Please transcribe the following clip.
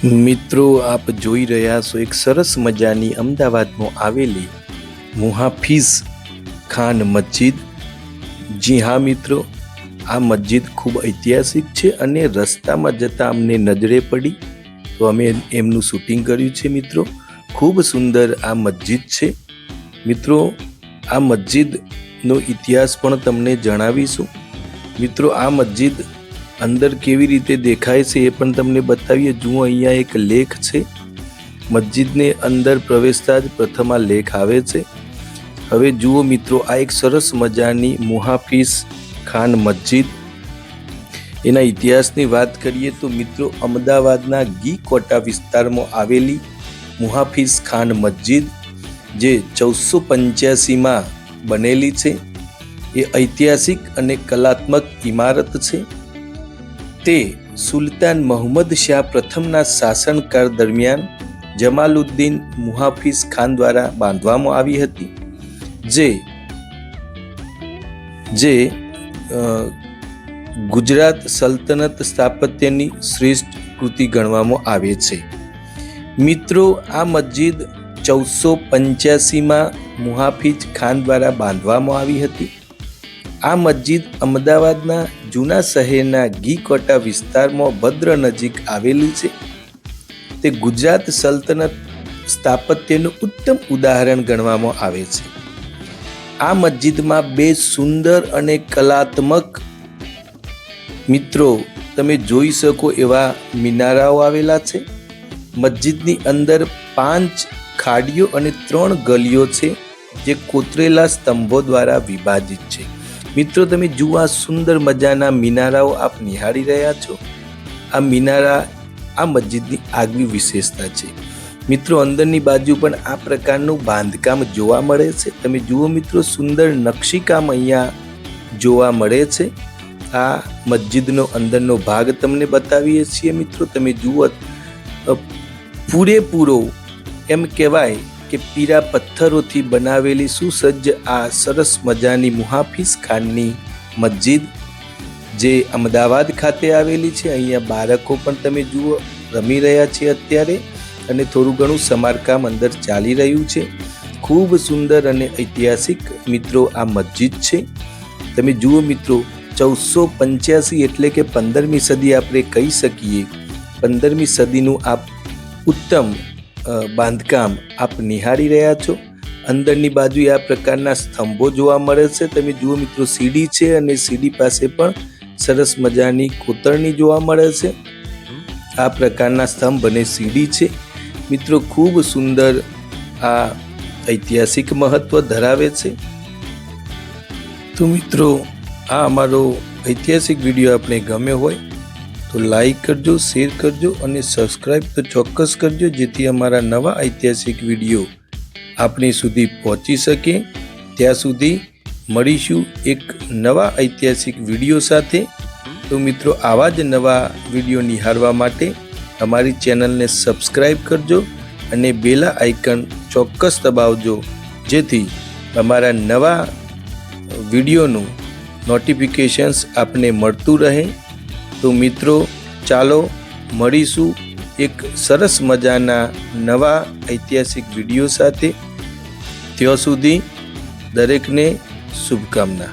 મિત્રો આપ જોઈ રહ્યા છો એક સરસ મજાની અમદાવાદમાં આવેલી મુહાફિઝ ખાન મસ્જિદ। જી હા મિત્રો, આ મસ્જિદ ખૂબ ઐતિહાસિક છે અને રસ્તામાં જતાં અમને નજરે પડી તો અમે એમનું શૂટિંગ કર્યું છે। મિત્રો ખૂબ સુંદર આ મસ્જિદ છે। મિત્રો આ મસ્જિદનો ઇતિહાસ પણ તમને જણાવીશું। મિત્રો આ મસ્જિદ અંદર કેવી રીતે દેખાય છે એ પણ તમને બતાવીએ। જુઓ અહીંયા એક લેક છે, મસ્જિદને અંદર પ્રવેશતા જ પ્રથમ આ લેક આવે છે। હવે જુઓ મિત્રો, આ એક સરસ મજાની મુહાફિઝ ખાન મસ્જિદ। એના ઇતિહાસની વાત કરીએ તો મિત્રો અમદાવાદના ગી કોટા વિસ્તારમાં આવેલી મુહાફિઝ ખાન મસ્જિદ જે 1485માં બનેલી છે, એ ઐતિહાસિક અને કલાત્મક ઇમારત છે। તે સુલતાન મોહમ્મદ શાહ પ્રથમના શાસનકાળ દરમિયાન જમાલુદ્દીન મુહાફિઝ ખાન દ્વારા બાંધવામાં આવી હતી, જે ગુજરાત સલ્તનત સ્થાપત્યની શ્રેષ્ઠ કૃતિ ગણવામાં આવે છે। મિત્રો આ મસ્જિદ 1485માં મુહાફિઝ ખાન દ્વારા બાંધવામાં આવી હતી। આ મસ્જિદ અમદાવાદના જૂના શહેરના ગી કોટા વિસ્તારમાં ભદ્ર નજીક આવેલી છે। તે ગુજરાત સલ્તનત સ્થાપત્યનું ઉત્તમ ઉદાહરણ ગણવામાં આવે છે। આ મસ્જિદમાં બે સુંદર અને કલાત્મક મિત્રો તમે જોઈ શકો એવા મિનારાઓ આવેલા છે। મસ્જિદની અંદર 5 ખાડીઓ અને 3 ગલીઓ છે, જે કોતરેલા સ્તંભો દ્વારા વિભાજિત છે। મિત્રો તમે જુઓ આ સુંદર મજાના મિનારાઓ આપ નિહાળી રહ્યા છો। આ મિનારા આ મસ્જિદની આગવી વિશેષતા છે। મિત્રો અંદરની બાજુ પણ આ પ્રકારનું બાંધકામ જોવા મળે છે। તમે જુઓ મિત્રો, સુંદર નકશીકામ અહીંયા જોવા મળે છે। આ મસ્જિદનો અંદરનો ભાગ તમને બતાવીએ છીએ। મિત્રો તમે જુઓ, પૂરેપૂરો એમ કહેવાય કે પીળા પથ્થરોથી બનાવેલી સુસજ્જ આ સરસ મજાની મુહાફિઝ ખાનની મસ્જિદ જે અમદાવાદ ખાતે આવેલી છે। અહીંયા બાળકો પણ તમે જુઓ રમી રહ્યા છે અત્યારે, અને થોડું ઘણું સમારકામ અંદર ચાલી રહ્યું છે। ખૂબ સુંદર અને ઐતિહાસિક મિત્રો આ મસ્જિદ છે। તમે જુઓ મિત્રો, 1485 એટલે કે 15મી સદી આપણે કહી શકીએ। 15મી સદીનું આ ઉત્તમ બાંધકામ આપ નિહાળી રહ્યા છો। અંદરની બાજુ આ પ્રકારના સ્તંભો જોવા મળે છે। તમે જુઓ મિત્રો, સીડી છે અને સીડી પાસે પણ સરસ મજાની કોતરણી જોવા મળે છે। આ પ્રકારના સ્તંભ અને સીડી છે। મિત્રો ખૂબ સુંદર આ ઐતિહાસિક મહત્વ ધરાવે છે। તો મિત્રો આ અમારો ઐતિહાસિક વિડીયો આપણે ગમ્યો હોય તો લાઈક કરજો, શેર કરજો અને સબસ્ક્રાઈબ તો ચોક્કસ કરજો, જેથી અમારા નવા ઐતિહાસિક વિડીયો આપણી સુધી પહોંચી શકે। ત્યાં સુધી મળીશું એક નવા ઐતિહાસિક વિડીયો સાથે। તો મિત્રો આવા જ નવા વિડીયો નિહાળવા માટે અમારી ચેનલને સબસ્ક્રાઈબ કરજો અને બેલ આઇકન ચોક્કસ દબાવજો, જેથી અમારા નવા વિડીયોનું નોટિફિકેશન્સ આપને મળતું રહે। તો મિત્રો ચાલો મળીશું એક સરસ મજાના નવા ઐતિહાસિક વિડીયો સાથે। ત્યાં સુધી દરેકને શુભકામના।